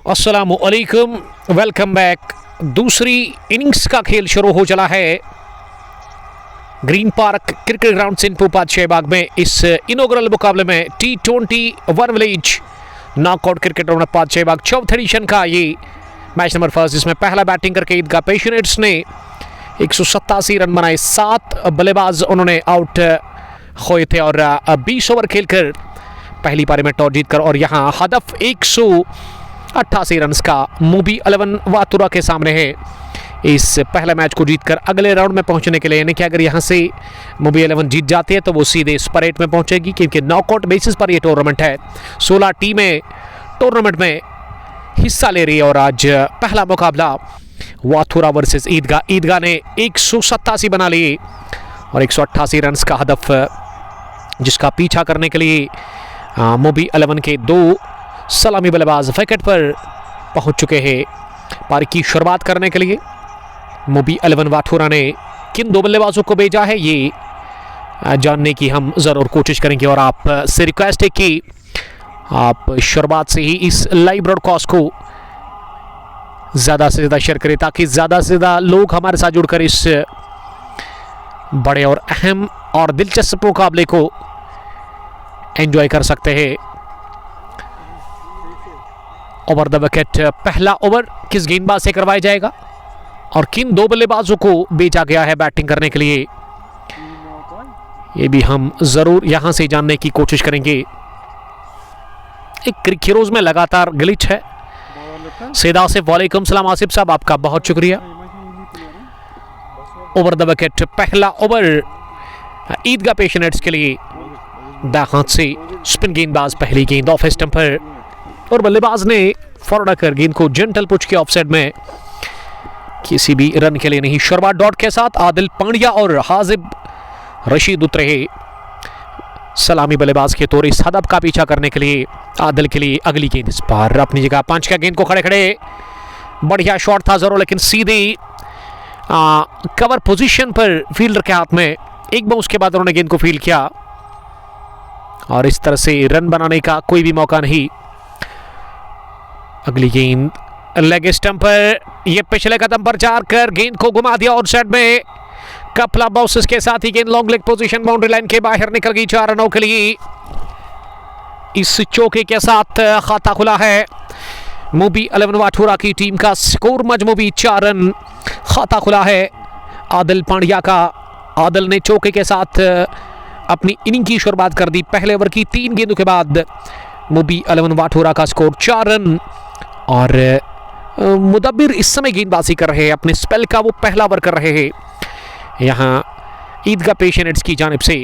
अस्सलामुअलैकुम, welcome back. दूसरी innings का खेल शुरू हो चला है Green Park cricket ground Sindhpur Patshahi Bagh में। इस इनॉग्रल मुकाबले में T20 one village knockout cricket tournament Patshahi Bagh चौथे एडिशन का ये मैच नंबर फर्स्ट, जिसमें पहला बैटिंग करके ईदगाह पेशनेट्स ने 187 रन बनाए। 7 बल्लेबाज उन्होंने आउट हुए थे और 20 ओवर खेलकर पहली पारी में टॉस जीतकर और यहाँ हदफ 188 रन का मूबी 11 वातुरा के सामने है। इस पहले मैच को जीतकर अगले राउंड में पहुंचने के लिए, यानी कि अगर यहाँ से मूबी 11 जीत जाती है तो वो सीधे सुपर 8 में पहुंचेगी, क्योंकि नॉकआउट बेसिस पर ये टूर्नामेंट है। 16 टीमें टूर्नामेंट में हिस्सा ले रही है और आज पहला मुकाबला वाथुरा वर्सेस ईदगाह। ईदगाह ने 187 बना लिए और 188 रन का हदफ, जिसका पीछा करने के लिए मूबी 11 के 2 सलामी बल्लेबाज विकेट पर पहुंच चुके हैं। पारी की शुरुआत करने के लिए मूबी 11 वाथुरा ने किन 2 बल्लेबाजों को भेजा है, ये जानने की हम ज़रूर कोशिश करेंगे। और आप से रिक्वेस्ट है कि आप शुरुआत से ही इस लाइव ब्रॉडकास्ट को ज़्यादा से ज़्यादा शेयर करें, ताकि ज़्यादा से ज़्यादा लोग हमारे साथ जुड़कर इस बड़े और अहम और दिलचस्प मुकाबले को एंजॉय कर सकते हैं। ओवर द विकेट पहला ओवर किस गेंदबाज से करवाया जाएगा और किन 2 बल्लेबाजों को भेजा गया है बैटिंग करने के लिए, ये भी हम जरूर यहां से जानने की कोशिश करेंगे। एक क्रिकेरोज में लगातार ग्लिच है। सीधा से वालेकुम सलाम आसिफ साहब, आपका बहुत शुक्रिया। ओवर द विकेट पहला ओवर ईदगाह पेशनेट्स के लिए, दाएं हाथ से स्पिन गेंदबाज पहली गेंद ऑफ स्टंपर और बल्लेबाज ने फॉरवर्ड कर गेंद को जेंटल पुच के ऑफसाइड में, किसी भी रन के लिए नहीं। शुरुआत डॉट के साथ आदिल पांड्या और हाजिब रशीद उतरे सलामी बल्लेबाज के तौर इस हदफ का पीछा करने के लिए। आदिल के लिए अगली गेंद इस बार अपनी जगह पंच का गेंद को खड़े खड़े, बढ़िया शॉट था जरूर, लेकिन सीधी कवर पोजीशन पर फील्डर के हाथ में। एक बार उसके बाद उन्होंने गेंद को फील्ड किया और इस तरह से रन बनाने का कोई भी मौका नहीं। अगली गेंद लेग स्टंप पर, यह पिछले कदम पर जाकर गेंद को घुमा दिया और साइड में कपला बाउंसेस के साथ ही गेंद long leg position boundary line के बाहर निकल गई 4 रनों के लिए। इस चौके के साथ खाता खुला है मूबी 11 वाथुरा की टीम का। स्कोर मजमूबी 4 रन, खाता खुला है आदिल पांड्या का। आदिल ने चौके के साथ अपनी इनिंग की शुरुआत कर दी। पहले ओवर की 3 गेंदों के बाद मूबी 11 वाथुरा का स्कोर 4 रन और मुदब्बिर इस समय गेंदबाजी कर रहे हैं, अपने स्पेल का वो पहला ओवर कर रहे हैं। यहाँ ईदगाह पेशनेट्स की जानिब से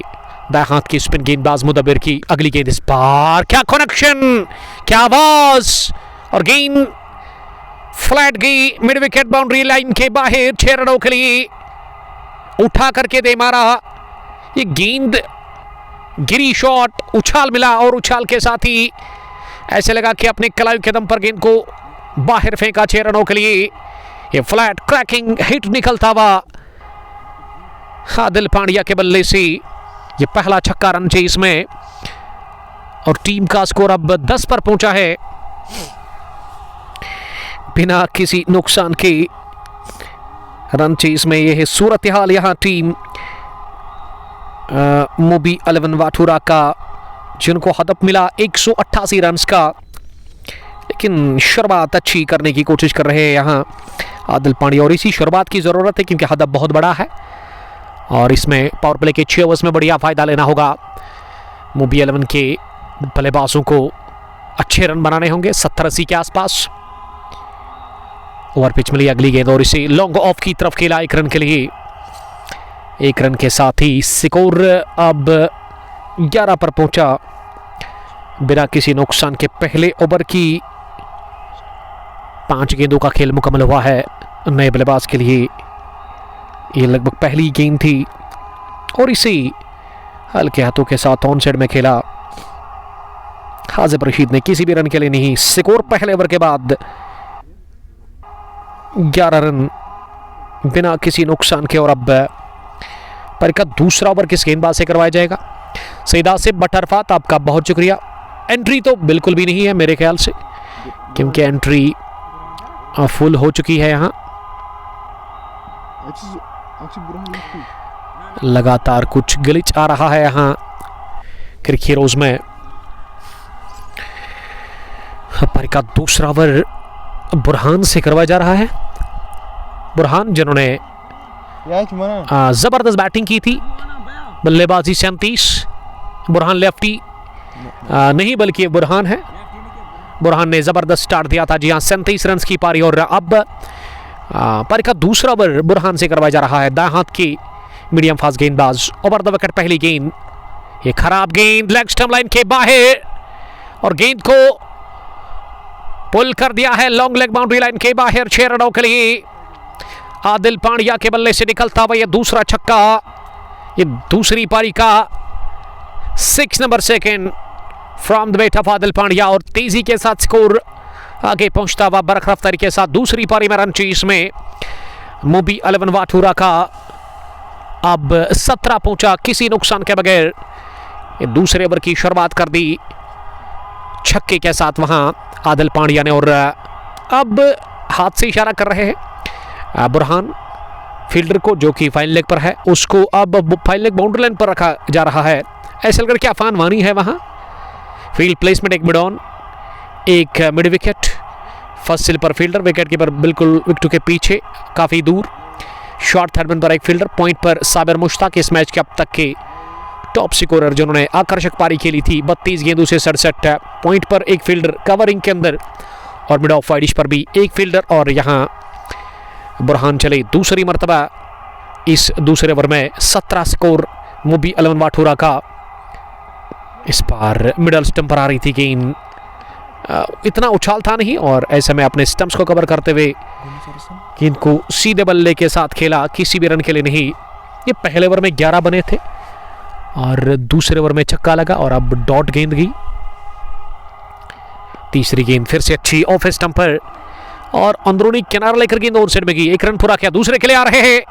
दाएं हाथ की स्पिन गेंदबाज मुदब्बिर की अगली गेंद इस बार, क्या कनेक्शन, क्या आवाज, और गेंद फ्लैट गई मिड विकेट बाउंड्री लाइन के बाहर। 6 रनों के लिए उठा करके दे मारा, ये गेंद गिरी, शॉट उछाल मिला और उछाल के साथ ही ऐसे लगा कि अपने कलाई के दम पर गेंद को बाहर फेंका। 6 रनों के लिए ये फ्लैट क्रैकिंग हिट निकलता हुआ आदिल पांड्या के बल्ले से ये पहला छक्का रन चेस में और टीम का स्कोर अब 10 पर पहुंचा है बिना किसी नुकसान के। रन चेस में यह सूरत हाल यहाँ टीम मूबी 11 वाथुरा का, जिनको हदफ मिला 188 रन का, लेकिन शुरुआत अच्छी करने की कोशिश कर रहे हैं यहाँ आदिल पांड्या। और इसी शुरुआत की ज़रूरत है क्योंकि हदफ बहुत बड़ा है और इसमें पावर प्ले के 6 ओवर्स में बढ़िया फ़ायदा लेना होगा। मूबी 11 के बल्लेबाजों को अच्छे रन बनाने होंगे 70-80 के आसपास। ओवर पिच मिली अगली गेंद और इसे लॉन्ग ऑफ की तरफ खेला 1 रन के लिए। 1 रन के साथ ही स्कोर अब 11 पर पहुंचा बिना किसी नुकसान के। पहले ओवर की 5 गेंदों का खेल मुकम्मल हुआ है नए बल्लेबाज के लिए। ये लगभग पहली गेंद थी और इसे हल्के हाथों के साथ ऑन साइड में खेला हाजिब रशीद ने, किसी भी रन के लिए नहीं। स्कोर पहले ओवर के बाद 11 रन बिना किसी नुकसान के। और अब पर का दूसरा ओवर किस गेंदबाज से करवाया जाएगा? सईद आसिफ बटरफात, आपका बहुत शुक्रिया। एंट्री तो बिल्कुल भी नहीं है मेरे ख्याल से, क्योंकि एंट्री फुल हो चुकी है। यहाँ लगातार कुछ ग्लिच आ रहा है यहाँ क्रिकेट हीरोज में। पर का दूसरा ओवर बुरहान से करवाया जा रहा है। बुरहान जिन्होंने जबरदस्त बैटिंग की थी, बल्लेबाजी 37। बुरहान लेफ्टी नहीं बल्कि बुरहान है। बुरहान ने जबरदस्त स्टार्ट दिया था। जी हाँ, 37 रन की पारी। और अब पारी का दूसरा ओवर बुरहान से करवाया जा रहा है। दाएं हाथ की मीडियम फास्ट गेंदबाज। ओवर द विकेट पहली गेंद, ये खराब गेंद लेग स्टंप लाइन के बाहर और गेंद को पुल कर दिया है लॉन्ग लेग बाउंड्री लाइन के बाहर। 6 रनों के लिए आदिल पांड्या के बल्ले से निकलता हुआ यह दूसरा छक्का, ये दूसरी पारी का 6 number second from the bat of Adil Pandya. और तेजी के साथ स्कोर आगे पहुंचता हुआ बरखराफ तरीके के साथ दूसरी पारी में रन चेस में मुबी 11 वाठूरा का अब 17 पहुंचा किसी नुकसान के बगैर। ये दूसरे ओवर की शुरुआत कर दी छक्के के साथ वहां आदिल पांड्या ने। और अब हाथ से इशारा कर रहे हैं बुरहान फील्डर को, जो कि फाइन लेग पर है, उसको अब फाइन लेग बाउंड्री लाइन पर रखा जा रहा है। ऐसा लग क्या अफान वानी है वहां। फील्ड प्लेसमेंट, एक मिड ऑन, एक mid wicket, first slipper fielder, wicket keeper बिल्कुल विकेट के पीछे काफी दूर, शॉर्ट थर्ड मैन पर एक फील्डर, पॉइंट पर साबिर मुश्ताक, इस मैच के अब तक के टॉप स्कोरर जिन्होंने आकर्षक पारी खेली थी। 32 गेंदों से 67, पॉइंट पर एक फील्डर कवरिंग के अंदर और मिड ऑफ वाइडिश पर भी एक फील्डर। और यहाँ बुरहान चले दूसरी मरतबा इस दूसरे ओवर में 17 स्कोर मुबी 11 वाठूरा का। इस बार मिडल स्टंप पर आ रही थी गेंद, इतना उछाल था नहीं और ऐसे में अपने स्टंप्स को कवर करते हुए गेंद को सीधे बल्ले के साथ खेला, किसी भी रन के लिए नहीं। ये पहले ओवर में 11 बने थे और दूसरे ओवर में छक्का लगा और अब डॉट गेंद गई। तीसरी गेंद फिर से अच्छी ऑफ स्टंप पर और अंदरूनी किनारा लेकर गेंद और साइड में गई। एक रन पूरा किया, दूसरे के लिए आ रहे हैं।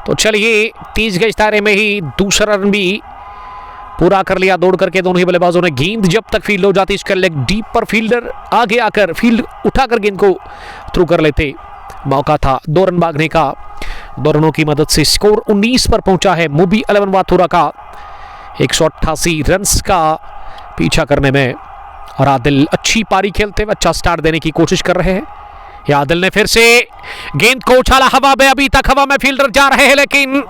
तो चलिए 30 गज दायरे में ही दूसरा रन भी पूरा कर लिया दौड़ करके दोनों ही बल्लेबाजों ने। गेंद जब तक फील्ड हो जाती इसका लेग डीप पर फील्डर आगे आकर फील्ड उठाकर गेंद को थ्रू कर लेते। मौका था 2 रन भागने का। 2 रनों की मदद से स्कोर 19 पर पहुंचा है मुबी 11 वाठूरा का 188 रन का पीछा करने में। और आदिल अच्छी पारी खेलते हुए अच्छा स्टार्ट देने की कोशिश कर रहे हैं। या आदिल ने फिर से गेंद को उछाला हवा में, अभी तक हवा में फील्डर जा रहे हैं लेकिन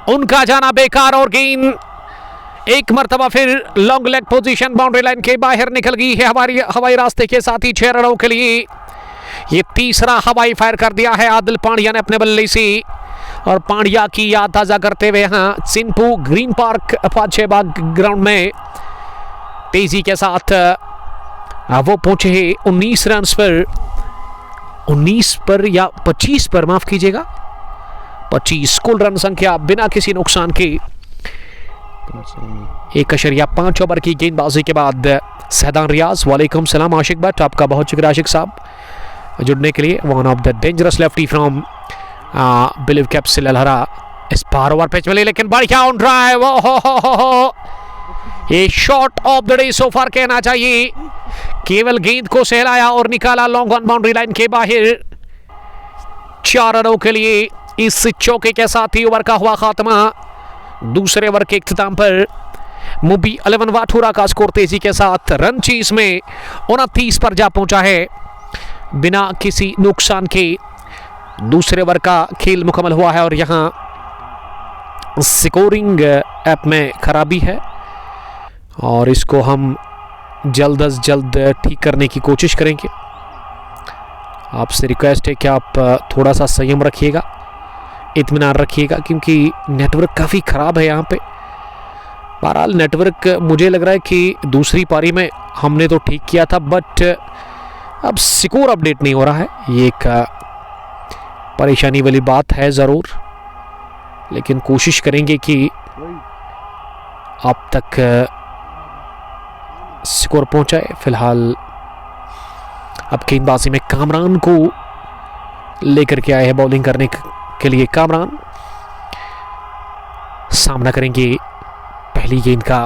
उनका जाना बेकार और गेंद एक मरतबा फिर long leg position boundary line के बाहर निकल गई है हवाई रास्ते के साथ ही 6 रनों के लिए। ये तीसरा हवाई फायर कर दिया है आदिल पांड्या ने अपने बल्ले से। और पांड्या की याद ताजा करते हुए यहाँ चिंपू ग्रीन पार्क अपाचेबाग ग्राउंड में तेजी के साथ वो पहुंचे 19 रन पर, 19 पर या 25 पर, माफ कीजिएगा 25 कुल रन संख्या बिना किसी नुकसान के। 1.5 ओवर की गेंदबाजी के बाद सहदान रियाज, वालेकुम सलाम आशिक भट्ट, आपका बहुत शुक्रिया आशिक साहब जुड़ने के लिए। One of the dangerous lefty from believe कैप्सिल अलहरा। इस बार ओवर पिच मिली लेकिन बढ़िया ऑन ड्राइव, हो ये shot of the day so far कहना चाहिए। केवल गेंद को सहलाया और निकाला लॉन्ग ऑन बाउंड्री लाइन के बाहर। 4 रनों के लिए इस चौके के साथ ही ओवर का हुआ खात्मा। दूसरे ओवर के इख्तिताम पर मुबी 11 वाठूरा का स्कोर तेजी के साथ रन चेस में 29 पर जा पहुंचा है बिना किसी नुकसान के। दूसरे ओवर का खेल मुकम्मल हुआ है और यहां स्कोरिंग ऐप में खराबी है और इसको हम जल्द अज जल्द ठीक करने की कोशिश करेंगे। आपसे रिक्वेस्ट है कि आप थोड़ा सा संयम रखिएगा, इत्मीनान रखिएगा क्योंकि नेटवर्क काफ़ी ख़राब है यहाँ पे। बहरहाल नेटवर्क मुझे लग रहा है कि दूसरी पारी में हमने तो ठीक किया था बट अब स्कोर अपडेट नहीं हो रहा है। ये एक परेशानी वाली बात है ज़रूर, लेकिन कोशिश करेंगे कि आप तक स्कोर पहुंचाए। फिलहाल अब गेंदबाजी में कामरान को लेकर के आए हैं बॉलिंग करने के लिए। कामरान सामना करेंगे पहली गेंद का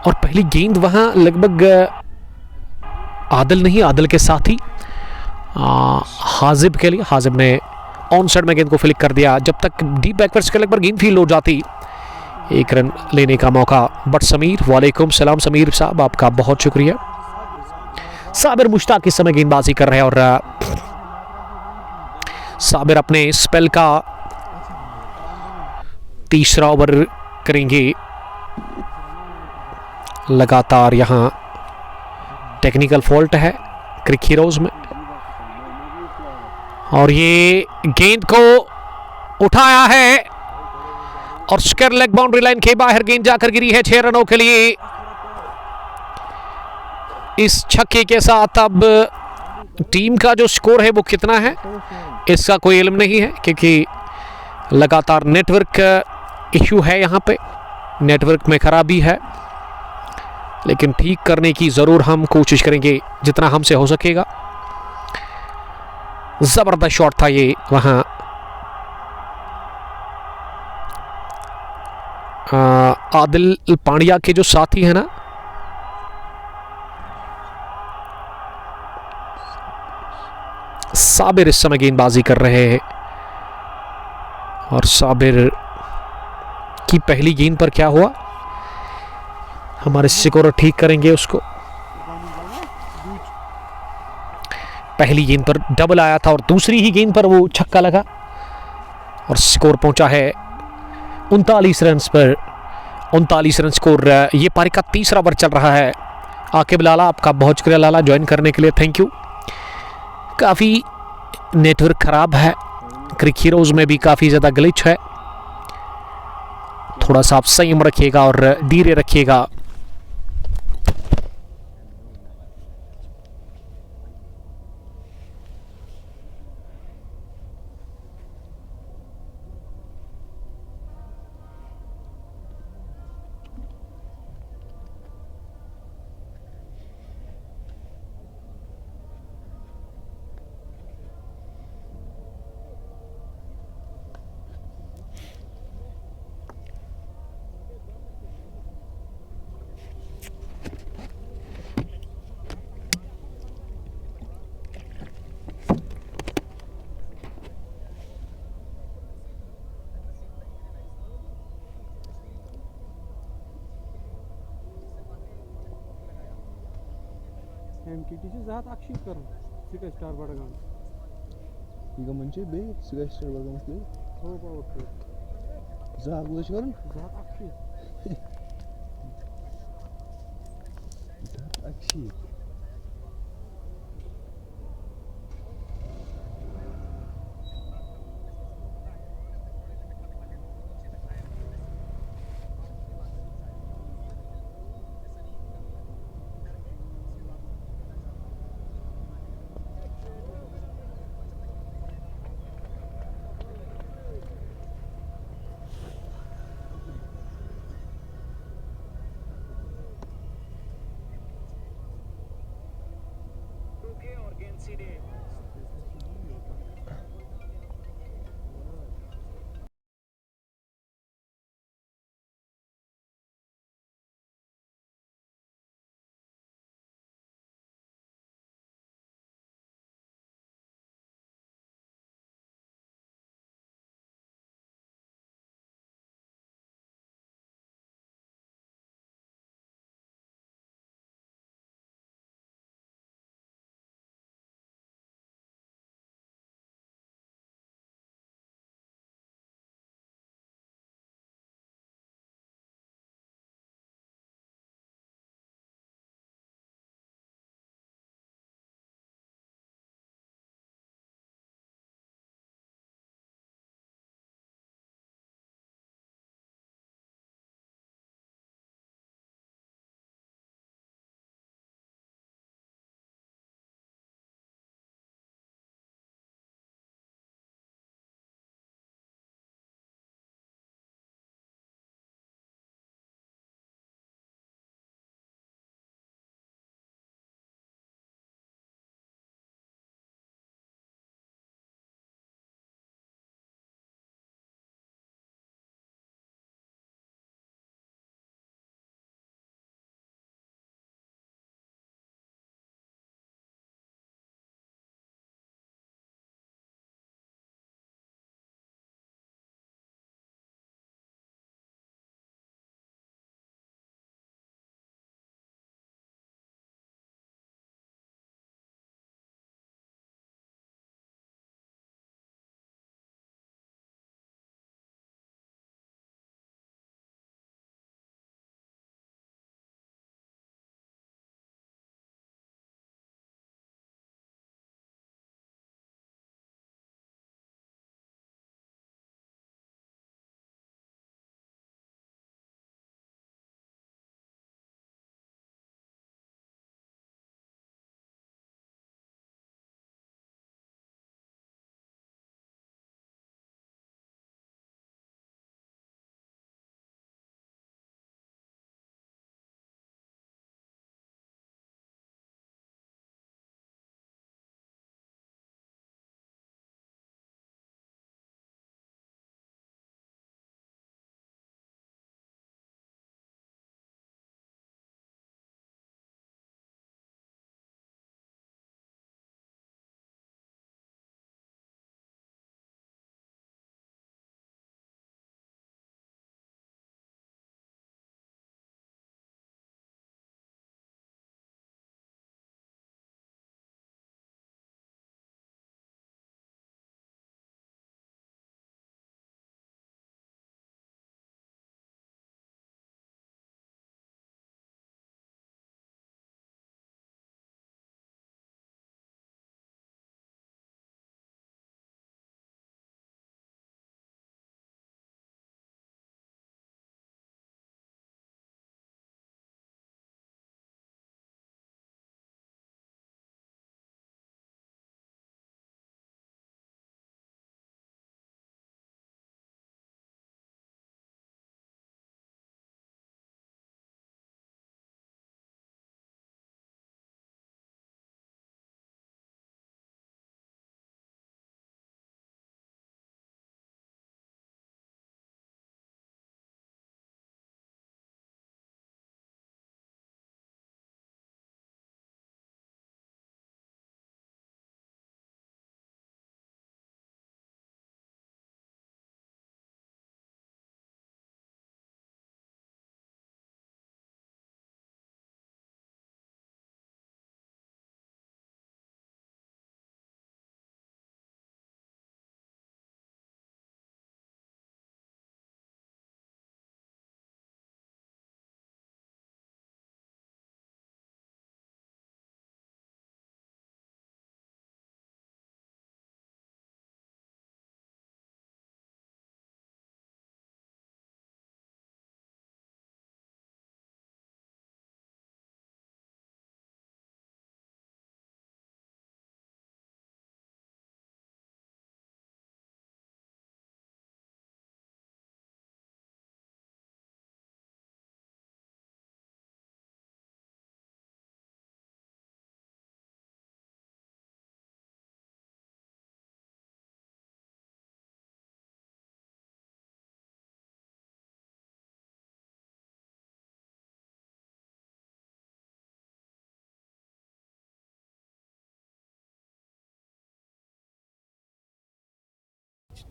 और पहली गेंद वहां लगभग आदिल नहीं, आदिल के साथ ही हाजिब के लिए। हाजिब ने ऑन साइड में गेंद को फ्लिक कर दिया। जब तक डीप बैकवर्ड्स के पर गेंद फील्ड हो जाती, एक रन लेने का मौका। बट समीर, वालेकुम सलाम समीर साहब, आपका बहुत शुक्रिया। साबिर मुश्ताक इस समय गेंदबाजी कर रहे हैं और साबिर अपने स्पेल का तीसरा ओवर करेंगे। लगातार यहां टेक्निकल फॉल्ट है क्रिक हीरोज में, और ये गेंद को उठाया है और स्क्वायर लेग बाउंड्री लाइन के बाहर गेंद जाकर गिरी है 6 रनों के लिए। इस छक्के के साथ अब टीम का जो स्कोर है वो कितना है इसका कोई इल्म नहीं है, क्योंकि लगातार नेटवर्क इश्यू है, यहां पे नेटवर्क में खराबी है, लेकिन ठीक करने की जरूर हम कोशिश करेंगे जितना हमसे हो सकेगा। जबरदस्त शॉट था ये, वहां आदिल पांड्या के जो साथी है ना, साबिर इस समय गेंदबाजी कर रहे हैं, और साबिर की पहली गेंद पर क्या हुआ, हमारे स्कोर ठीक करेंगे उसको। पहली गेंद पर डबल आया था और दूसरी ही गेंद पर वो छक्का लगा और स्कोर पहुंचा है 39 रन पर। 39 रन स्कोर। ये पारी का तीसरा ओवर चल रहा है। आकिब लाला, आपका बहुत शुक्रिया लाला ज्वाइन करने के लिए, थैंक यू। काफ़ी नेटवर्क खराब है, क्रिक हीरोज में भी काफ़ी ज़्यादा ग्लिच है, थोड़ा सा आप संयम रखिएगा और धीरे रखिएगा। MTT'si zaten akşam karın. Sika Star Badagan. Iga manche be Sika Star Badagan be. Ho ba. Zahat bulaşıyorum. Zaten akşam. Zahat akşam.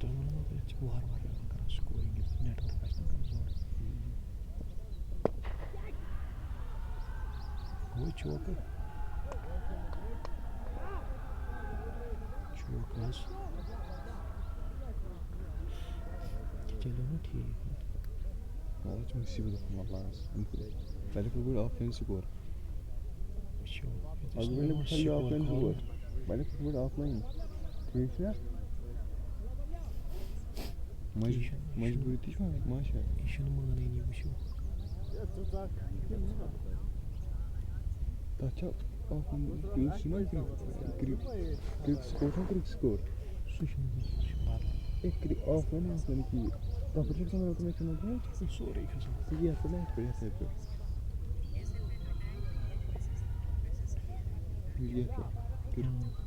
चलो ना ठीक है। Valla çok mucize dokunmak lazım. Böyle bir offense score. Az böyle bir tane offense score. Böyle bir offline. Keyifler. Mecburi değil mi? Maşallah. İşini manayı bir şey. Taça offline krik score. Krik offline yani ki Tapacak zaman otomatik olarak Sorry kızım. iyi yapıyor, iyi yapıyor. İyi yapıyor.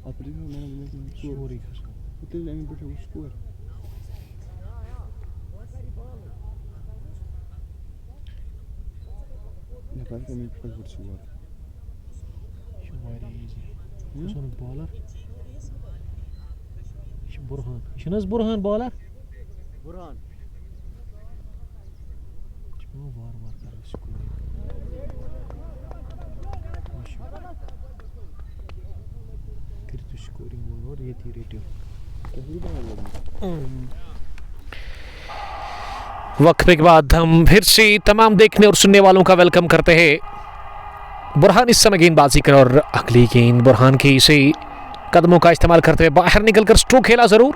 Tapacak zaman otomatik Sorry kızım. Hotel emin bir şey score. Ne kadar emin bir şey score. Şu var ya. Sonra bowler. Şu Burhan. Şunuz Burhan bowler. Burhan. Var कर इसको फिर तो scoring और ये थी rating वक्फे के बाद हम फिर से तमाम देखने और सुनने वालों का वेलकम करते हैं। बुरहान इस समय गेंदबाजी कर और अगली गेंद बुरहान के इसे कदमों का इस्तेमाल करते हुए बाहर निकलकर स्ट्रोक खेला जरूर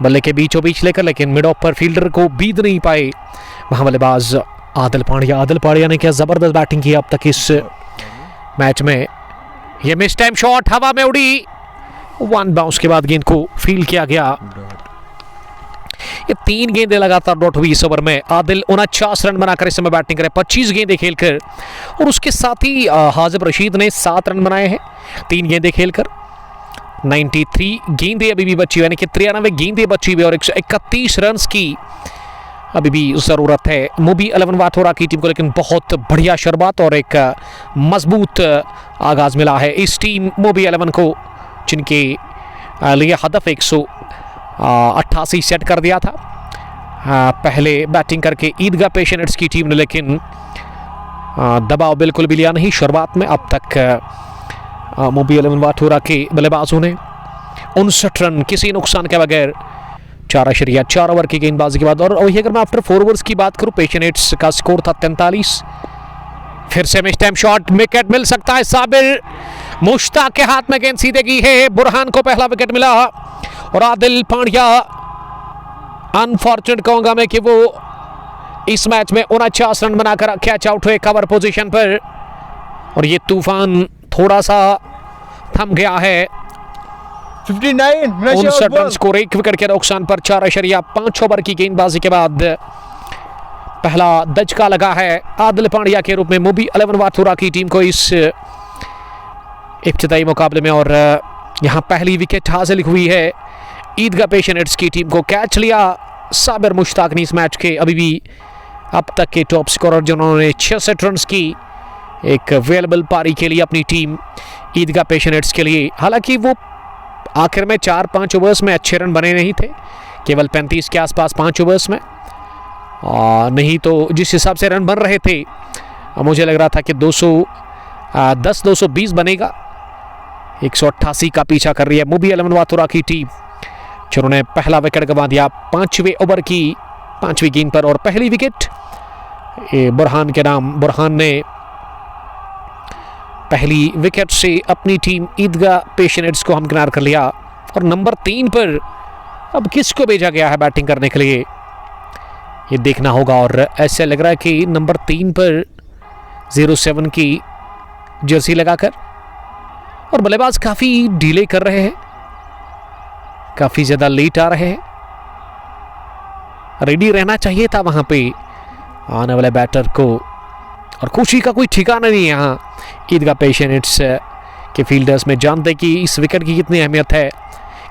बल्ले के बीचों बीच लेकर, लेकिन मिड ऑफ पर फील्डर को बीत नहीं पाए वहां बल्लेबाज आदिल पांड्या ने क्या जबरदस्त बैटिंग की अब तक इस मैच में। ये मिस टाइम शॉट हवा में उड़ी, वन बाउंस के बाद गेंद को फील्ड किया गया। ये 3 गेंदें लगातार डॉट हुई इस ओवर में। आदिल 49 रन बनाकर इस समय बैटिंग करे 25 गेंदें खेलकर, और उसके साथ ही हाजिब रशीद ने 7 रन बनाए हैं 3 गेंदें खेलकर। 93 गेंदें अभी भी बची हुई, यानी कि 93 गेंदें बची हुई और 131 रन की अभी भी ज़रूरत है मुबी 11 वाथोरा की टीम को। लेकिन बहुत बढ़िया शुरुआत और एक मजबूत आगाज़ मिला है इस टीम मुबी 11 को, जिनके लिए हदफ 188 सेट कर दिया था पहले बैटिंग करके ईदगाह पेशेंट्स की टीम ने, लेकिन दबाव बिल्कुल भी लिया नहीं शुरुआत में। अब तक मुबी 11 वाथोरा के बल्लेबाजों ने 59 रन किसी नुकसान के बगैर 4.4 ओवर की गेंदबाजी के बाद। और वही अगर मैं आफ्टर 4 ओवर्स की बात करूं, पेशेंट्स का स्कोर था 43। फिर से मिस टाइम शॉट, विकेट मिल सकता है। साबिर मुश्ताक के हाथ में गेंद सीधे की है, बुरहान को पहला विकेट मिला और आदिल पांड्या अनफॉर्चुनेट कहूंगा मैं कि वो इस मैच में 49 रन बनाकर कैच आउट हुए कवर पोजीशन पर, और ये तूफान थोड़ा सा थम गया है। 59 रन स्कोर, 1 विकेट के नुकसान पर 4.5 ओवर की गेंदबाजी के बाद पहला दचका लगा है आदिल पांड्या के रूप में मुबी 11 वाथोरा की टीम को इस इब्तिदाई मुकाबले में। और यहां पहली विकेट हासिल हुई है ईदगाह पेशेंट्स की टीम को। कैच लिया साबिर मुश्ताक ने इस मैच के अभी भी अब तक के टॉप स्कोरर, जिन्होंने 66 रन की एक वेलेबल पारी के लिए अपनी टीम ईदगाह पेशेंट्स के लिए। हालांकि वो आखिर में 4-5 ओवर्स में अच्छे रन बने नहीं थे, केवल 35 के आसपास 5 ओवर्स में, नहीं तो जिस हिसाब से रन बन रहे थे मुझे लग रहा था कि 220 बनेगा। 188 का पीछा कर रही है मुबी 11 वाथोरा की टीम, जिन्होंने पहला विकेट गंवा दिया 5वें ओवर की 5वीं गेंद पर। और पहली विकेट बुरहान के नाम, बुरहान ने पहली विकेट से अपनी टीम ईदगाह पेशेंट्स को हमकिनार कर लिया। और नंबर 3 पर अब किसको भेजा गया है बैटिंग करने के लिए, ये देखना होगा। और ऐसे लग रहा है कि नंबर 3 पर 07 की जर्सी लगाकर, और बल्लेबाज काफ़ी डिले कर रहे हैं, काफ़ी ज़्यादा लेट आ रहे हैं। रेडी रहना चाहिए था वहाँ पे आने वाले बैटर को, और खुशी का कोई ठिकाना नहीं है यहाँ ईदगाह पेशेंट्स के फील्डर्स में। जानते कि इस विकेट की कितनी अहमियत है,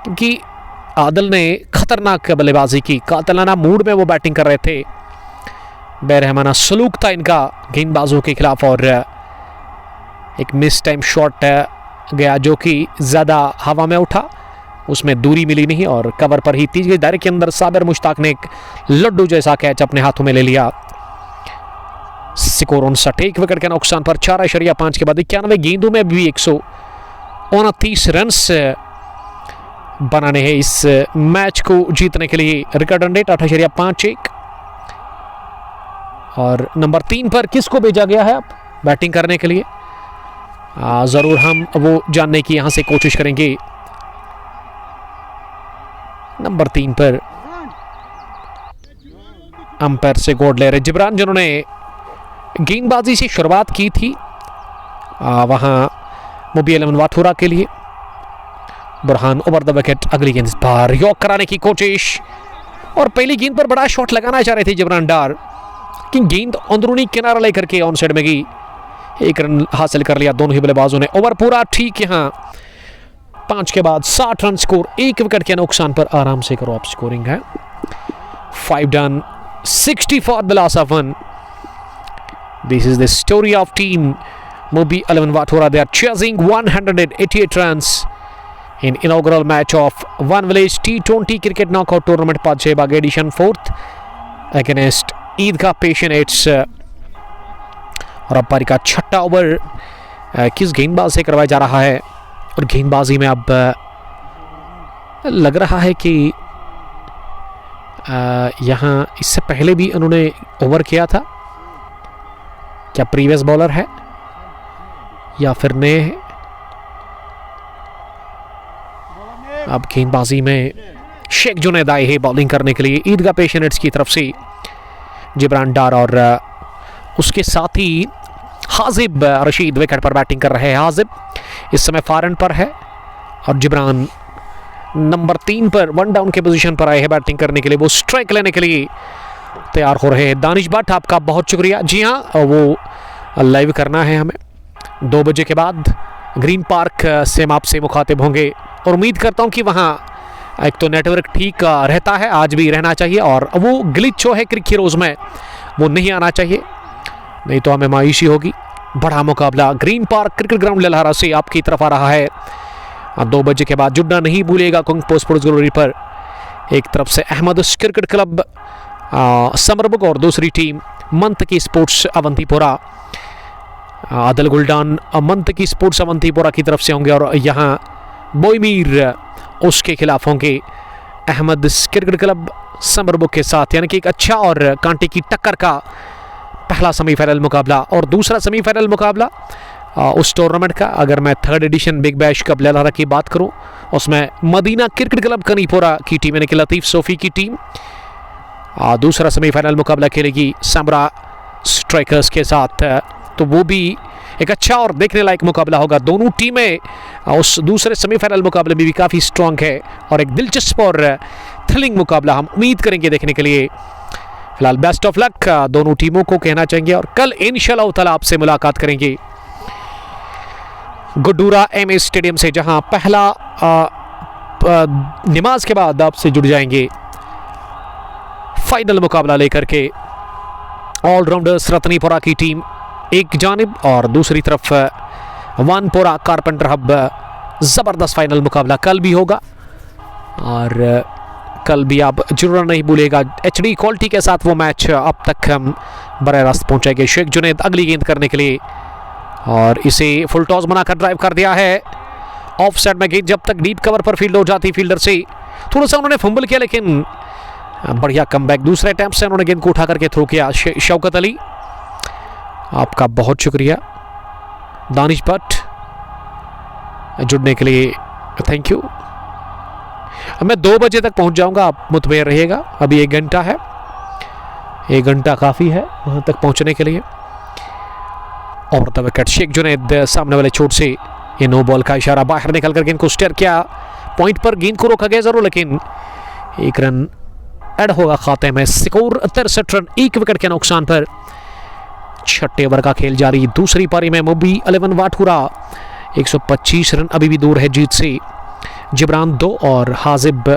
क्योंकि आदिल ने खतरनाक बल्लेबाजी की, कातलाना मूड में वो बैटिंग कर रहे थे, बेरहमाना सलूक था इनका गेंदबाजों के खिलाफ। और एक मिस टाइम शॉट गया जो कि ज़्यादा हवा में उठा, उसमें दूरी मिली नहीं और कवर पर ही तीज गई दायरे के अंदर साबिर मुश्ताक ने एक लड्डू जैसा कैच अपने हाथों में ले लिया। स्कोर 59, 1 विकेट के नुकसान पर 4.5 के बाद 91 गेंदों में भी 129 रन बनाने हैं इस मैच को जीतने के लिए। रिकॉर्ड रन रेट 8.51 और नंबर 3 पर किसको भेजा गया है अब बैटिंग करने के लिए? जरूर हम वो जानने की यहां से कोशिश करेंगे। नंबर 3 पर अंपायर से गोड ले रहे जिब्रान, जिन्होंने गेंदबाजी से शुरुआत की थी वहां मुबी 11 वाठोरा के लिए। बुरहान ओवर द विकेट, अगली गेंद इस बार यॉक कराने की कोशिश और पहली गेंद पर बड़ा शॉट लगाना चाह रहे थे जिब्रान डार, कि गेंद अंदरूनी किनारा लेकर के ऑन साइड में गई। 1 रन हासिल कर लिया दोनों ही बल्लेबाजों ने। ओवर पूरा ठीक, यहां 5 के बाद 60 रन स्कोर, 1 विकेट के नुकसान पर। आराम से करो, आप स्कोरिंग है 5 done, 60 for the loss of 1। This is the story of team मुबी 11 Wathora. They are chasing 188 runs in inaugural match of One Village T20 cricket knockout tournament Pad Shehbag edition 4th against Idgah patients. और umpire का छठा over किस गेंदबाज से करवाया जा रहा है और गेंदबाजी में अब लग रहा है कि यहाँ इससे पहले भी उन्होंने ओवर किया था। क्या प्रीवियस बॉलर है या फिर नए हैं? अब गेंदबाजी में शेख जुनैद आए हैं बॉलिंग करने के लिए ईदगाह पेशेंट्स की तरफ से। जिब्रान डार और उसके साथ ही हाजिब रशीद विकेट पर बैटिंग कर रहे हैं। हाजिब इस समय फारन पर है और जिब्रान नंबर 3 पर 1 डाउन के पोजीशन पर आए हैं बैटिंग करने के लिए। वो स्ट्राइक लेने के लिए तैयार हो रहे हैं। दानिश भट्ट, आपका बहुत शुक्रिया। जी हाँ, वो लाइव करना है हमें 2 बजे के बाद। ग्रीन पार्क से हम आपसे मुखातिब होंगे और उम्मीद करता हूं कि वहां एक तो नेटवर्क ठीक रहता है, आज भी रहना चाहिए, और वो ग्लिच जो है क्रिक हीरोज में वो नहीं आना चाहिए, नहीं तो हमें मायूसी होगी। बड़ा मुकाबला ग्रीन पार्क क्रिकेट ग्राउंड ललहारा से आपकी तरफ आ रहा है। 2 बजे के बाद जुड़ना नहीं भूलिएगा कुंग पोस्ट स्पोर्ट्स गैलरी पर। एक तरफ से अहमद क्रिकेट क्लब समरबुक और दूसरी टीम मंत की स्पोर्ट्स अवंतीपुरा। आदल गुलडान मंत की स्पोर्ट्स अवंतीपुरा की तरफ से होंगे और यहाँ बोईमीर उसके खिलाफ होंगे अहमद क्रिकेट क्लब समरबुक के साथ। यानी कि एक अच्छा और कांटे की टक्कर का पहला सेमीफाइनल मुकाबला। और दूसरा सेमीफाइनल मुकाबला उस टूर्नामेंट का, अगर मैं 3rd edition big bash cup ललहारा की बात करूं, उसमें मदीना क्रिकेट क्लब कनीपुरा की टीम यानी कि लतीफ़ सोफ़ी की टीम दूसरा सेमीफाइनल मुकाबला खेलेगी समरा स्ट्राइकर्स के साथ। तो वो भी एक अच्छा और देखने लायक मुकाबला होगा। दोनों टीमें उस दूसरे सेमीफाइनल मुकाबले में भी काफ़ी स्ट्रॉन्ग है और एक दिलचस्प और थ्रिलिंग मुकाबला हम उम्मीद करेंगे देखने के लिए। फिलहाल बेस्ट ऑफ लक दोनों टीमों को कहना चाहेंगे और कल इंशाअल्लाह ताला आपसे मुलाकात करेंगे गुड्डूरा एमए स्टेडियम से, जहां पहला नमाज के बाद आपसे जुड़ जाएंगे फाइनल मुकाबला लेकर के। ऑलराउंडर्स रतनीपुरा की टीम एक जानिब और दूसरी तरफ वानपुरा कारपेंटर हब। ज़बरदस्त फाइनल मुकाबला कल भी होगा और कल भी आप जरूर नहीं भूलिएगा। HD क्वालिटी के साथ वो मैच अब तक हम बराह रास्त पहुंचाएंगे। शेख जुनैद अगली गेंद करने के लिए और इसे फुल टॉस बनाकर ड्राइव कर दिया है ऑफ साइड में गेंद। जब तक डीप कवर पर फील्ड हो जाती फील्डर से, थोड़ा सा उन्होंने फंबल किया लेकिन बढ़िया कमबैक दूसरे अटेम्प्ट से उन्होंने गेंद को उठा करके थ्रो किया। शौकत अली, आपका बहुत शुक्रिया। दानिश भट्ट जुड़ने के लिए थैंक यू। मैं 2 बजे तक पहुंच जाऊंगा, आप मुतमईन रहिएगा। अभी 1 घंटा है, 1 घंटा काफ़ी है वहां तक पहुंचने के लिए। और द विकेट शेख जुनैद सामने वाले चोट से, ये नो बॉल का इशारा, बाहर निकल कर गेंद को स्टेयर किया। पॉइंट पर गेंद को रोका गया जरूर लेकिन 1 रन ऐड होगा खाते में। स्कोर 63 रन, 1 विकेट के नुकसान पर। 6ठे ओवर का खेल जारी। दूसरी पारी में मुबी 11 वाठोरा 125 रन अभी भी दूर है जीत से। जिब्रान 2 और हाजिब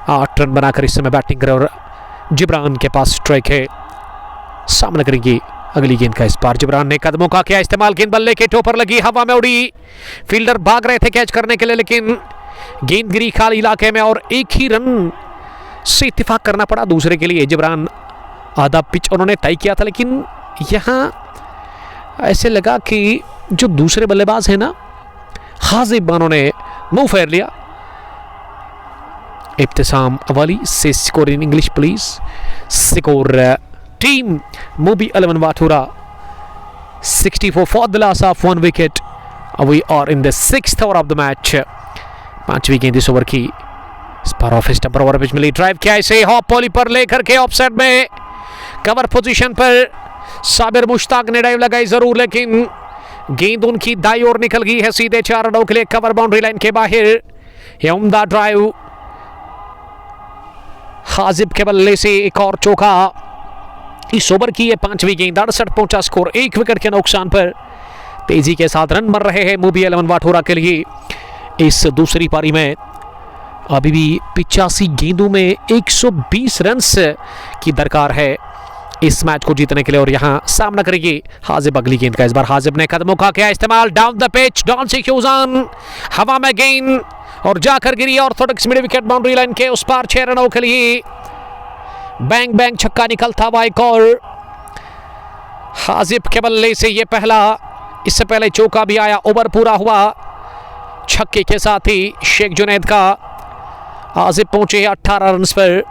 8 रन बनाकर इस समय बैटिंग करे और जिब्रान के पास स्ट्राइक है। सामने करेंगे अगली गेंद का। इस बार जिब्रान ने कदमों का किया इस्तेमाल, गेंद बल्ले के टोपर लगी, हवा में उड़ी। फील्डर भाग रहे थे कैच करने के लिए लेकिन गेंद गिरी खाली इलाके में और एक ही रन से इत्तेफाक करना पड़ा दूसरे के लिए। जिब्रान आधा पिच उन्होंने तय किया था, लेकिन यहाँ ऐसे लगा कि जो दूसरे बल्लेबाज है ना हाजिब, उन्होंने नो फेयर लिया। इब्तिसाम अवाली से score in English please. Score team movie 11 वाठूरा 64 for the loss of 1 wicket. We are in the 6th over of the match. 5वीं गेंद इस ओवर की। इस पर ऑफ स्टंपर ओवर पिच मिली, ड्राइव किया इसे हॉप पॉली पर लेकर के ऑफ साइड में कवर पोजीशन पर साबिर मुश्ताक ने ड्राइव लगाई जरूर, लेकिन गेंद उनकी दाई ओर निकल गई है सीधे 4 रनों के लिए कवर बाउंड्री लाइन के बाहर। यह उम्दा ड्राइव हाजिब के बल्ले से एक और चौका। इस ओवर की ये 5वीं गेंद। 68 पहुंचा स्कोर 1 विकेट के नुकसान पर। तेजी के साथ रन मर रहे हैं मूबी 11 वाठूरा के लिए। इस दूसरी पारी में अभी भी 85 गेंदों में 120 रन की दरकार है इस मैच को जीतने के लिए, और यहां सामना करेगी हाजिब अगली गेंद का। इस बार हाजिब ने कदमों का किया इस्तेमाल, डाउन द पिच, डाउन सी क्यूजान, हवा में गेंद और जाकर गिरी orthodox mid wicket boundary line के उस पार। 6 रनों के लिए बैंग बैंग छक्का निकलता हुआ एक और हाजिब के बल्ले से ये पहला। इससे पहले चौका भी आया, ओवर पूरा हुआ छक्के के साथ ही शेख जुनैद का। हाजिब पहुंचे 18 रन पर।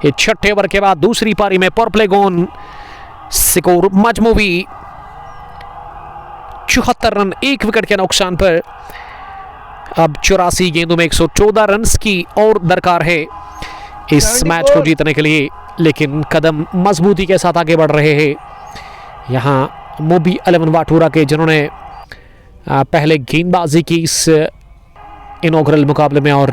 ये 6ठे ओवर के बाद दूसरी पारी में पर प्ले गोन स्कोर मजमूवी 74 रन 1 विकेट के नुकसान पर। अब 84 गेंदों में 114 रन की और दरकार है इस मैच को जीतने के लिए, लेकिन कदम मजबूती के साथ आगे बढ़ रहे हैं यहां मूबी 11 वाठूरा के, जिन्होंने पहले गेंदबाजी की इस इनॉग्रल मुकाबले में और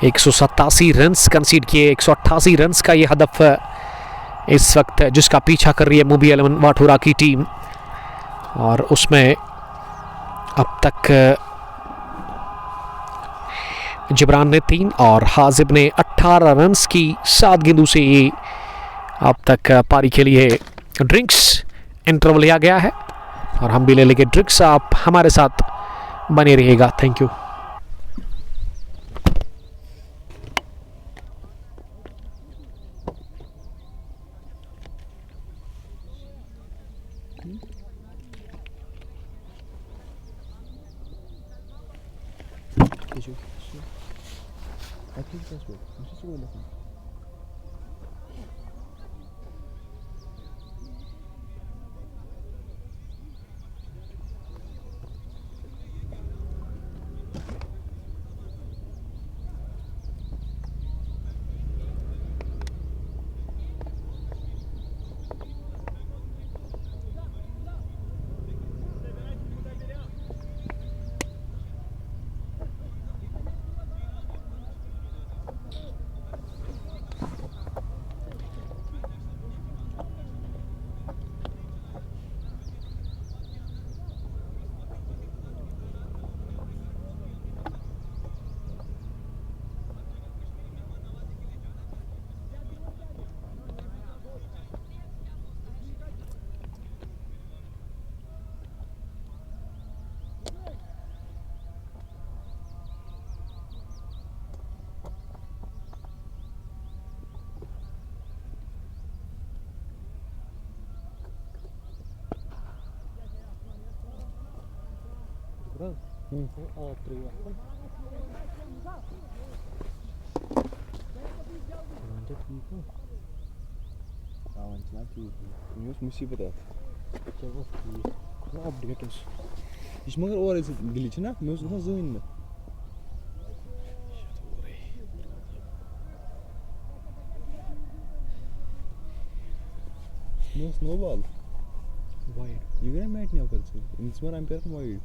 187 रन्स कंसीड किए। 188 रन्स का ये हदफ इस वक्त जिसका पीछा कर रही है मूबी 11 वाठूरा की टीम, और उसमें अब तक जिब्रान ने 3 और हाजिब ने 18 रन्स की 7 गेंदों से ये अब तक पारी के लिए। ड्रिंक्स इंटरवल लिया गया है और हम भी ले लेंगे ड्रिंक्स। आप हमारे साथ बने रहिएगा। Thank you. I think that's what. I'm just really looking. मुसीबत है अपडेट यह मगर और ग्लिच ना मे जहन मे नो बॉल वाइड यह गया मैट नहीं कर इन एम्पायर वाइड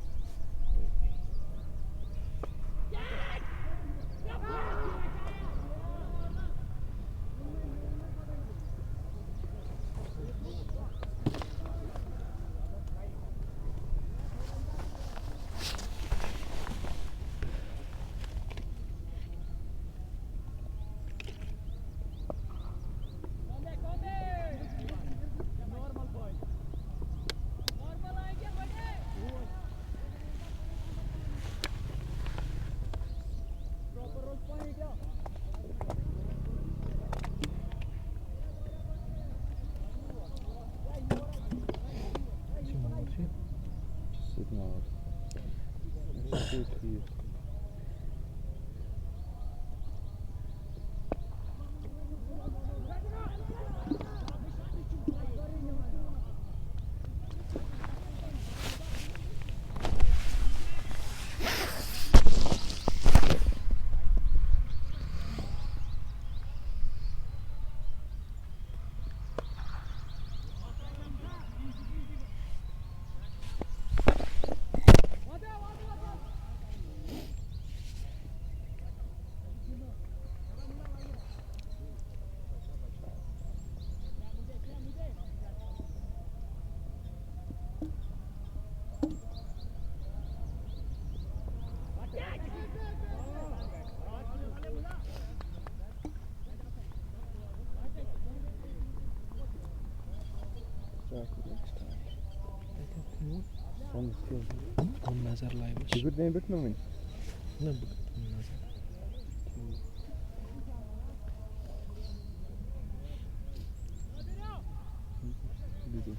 2-3. Son istiyor. हम नजर लाए बस Tigurt neyi bitmemiş? ना नजर Dur.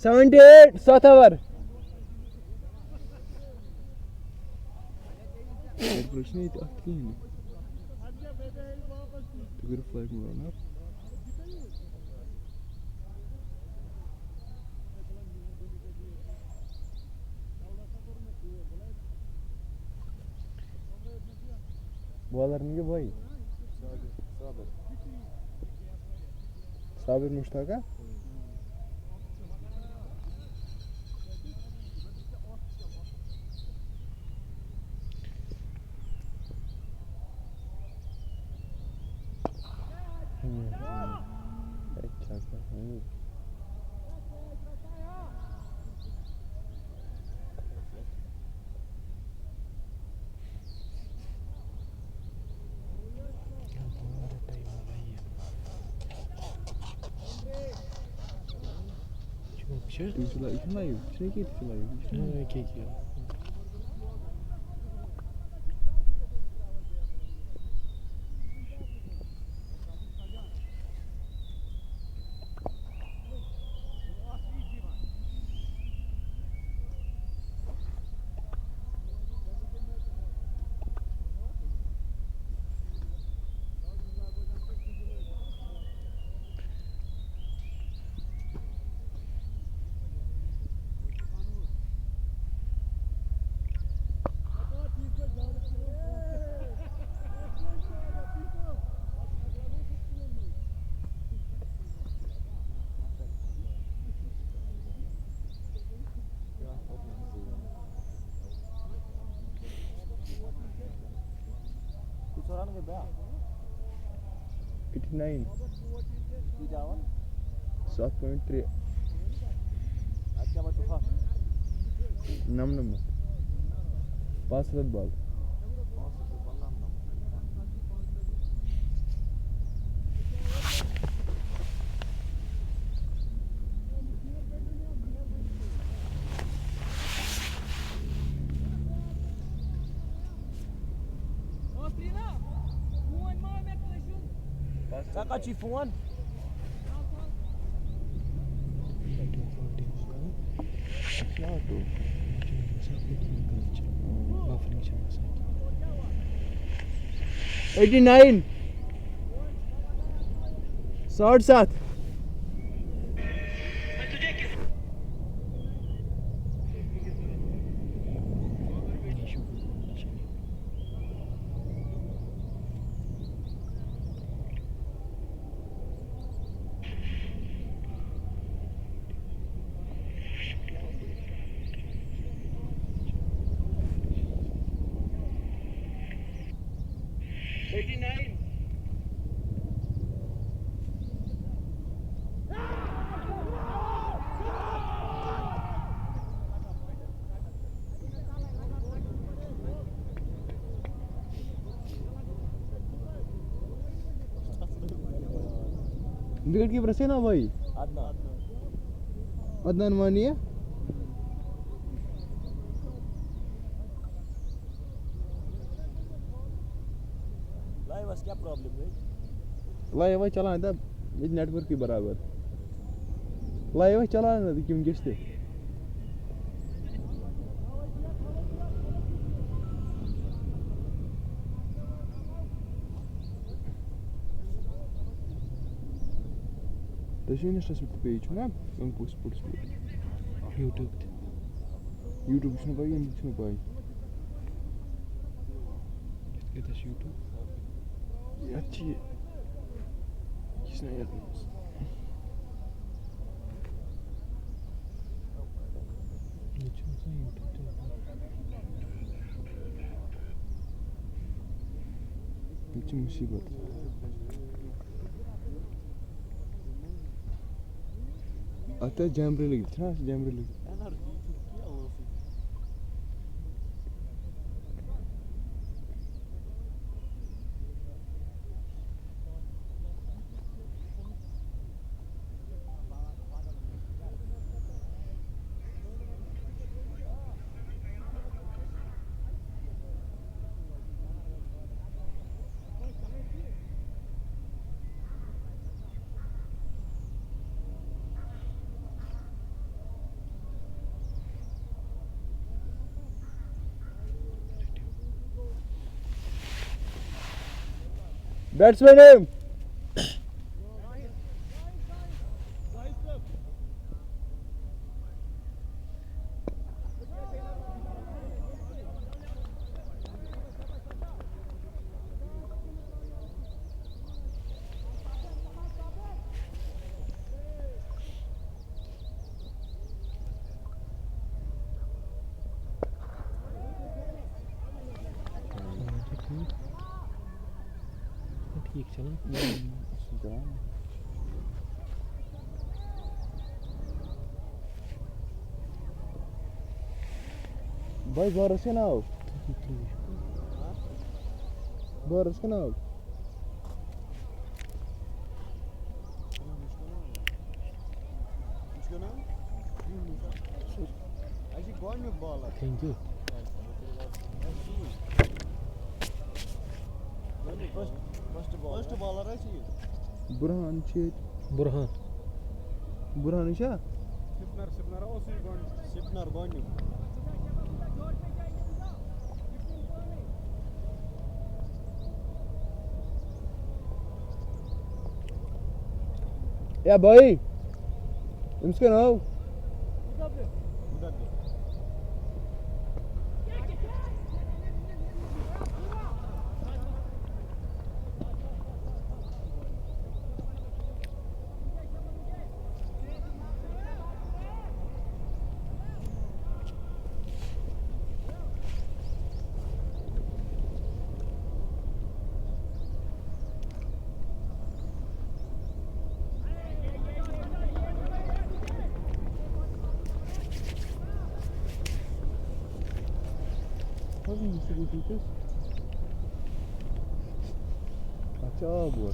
78 7 over. Proszę nie aktyjny. Tigurt flag mı var? Bu alarmı boy. Sabir. Sabir Muştaka? İçinayım. Şey git içinayım. क्या It 9 7.3 9 number 5 रद ball Saka Chifuan. Claro. 89 7 89. Wicket keeper से ना भाई अदनान मानी है बस क्या प्रॉब्लम है लाइव है चलान था ये नेटवर्क की बराबर लाइव है चलान ना क्यों किसते तो ये इंस्टा पे पेज ना हम पोस्ट YouTube छने पाई हम छने पाई कितना YouTube ये अच्छी है किसने यार नीचे से YouTube पीछे मुसीबत आता जैमरे लगी था जैमरे लगी एनर्जी क्या हो बैट्समैन नेम ठीक चला भाई बारस के नाव बारस के नाव इसका नाम ऐसी कौन में बॉल है थैंक यू फर्स्ट बॉलर है ये बुरहान बुरहान शाह सिपनर ओ सी गॉन सिपनर गॉन या भाई इसके नाव उधर अच्छा बोल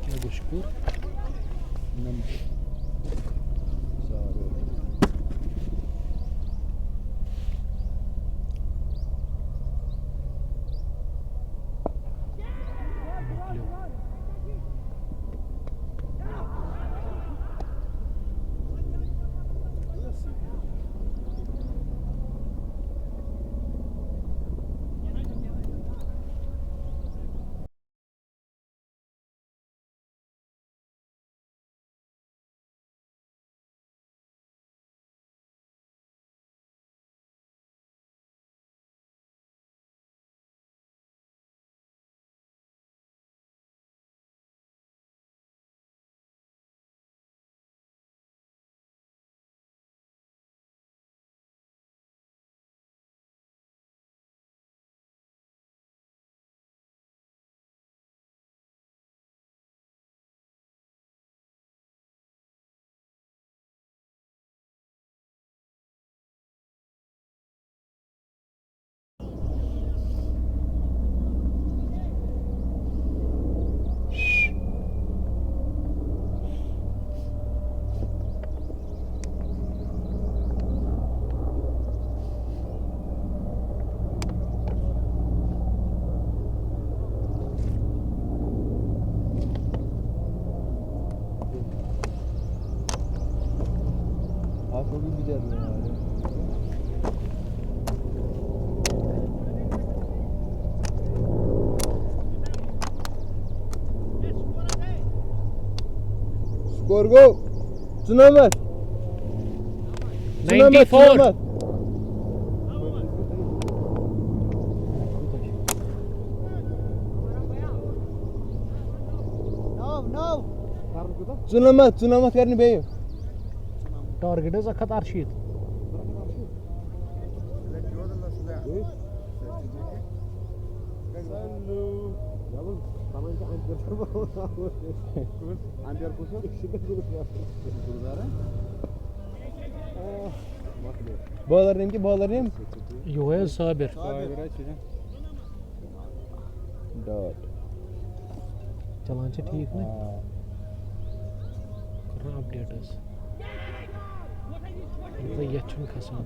क्या गुशकुर नंबर आप लोग भी जा रहे हैं स्कोर गो चुना मत 94. चुना मत करने बे टारगेट is 140. बॉलर नेम यो है साबिर. डॉट चलान से ठीक ना करना अपडेट तो ये छुन खसान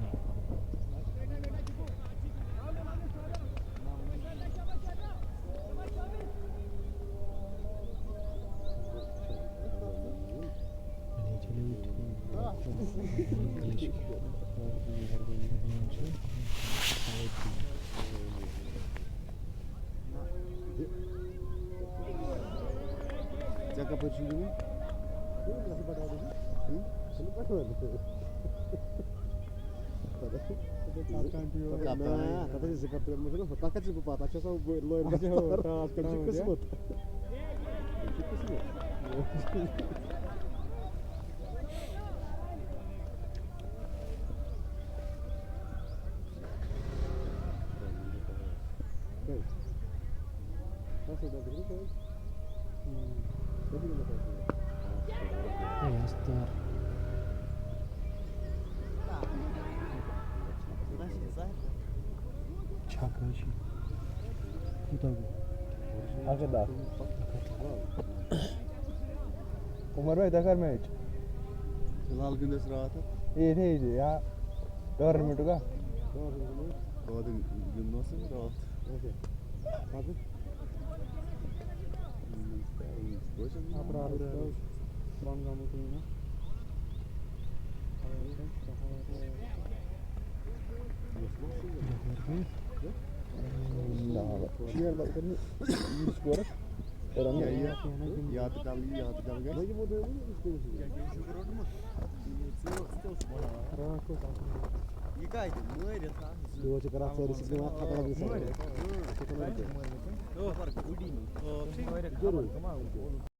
उमर भाई देखा मैच फिलहाल गिंदस रात ये थे या टूर्नामेंट का बाद गिंदस रात शेयर बात करनी स्कोर याद कर गए ये काय ते मर था दो चक्कर सारी सिग्मा खाता लगे तो पर गुडी जरूर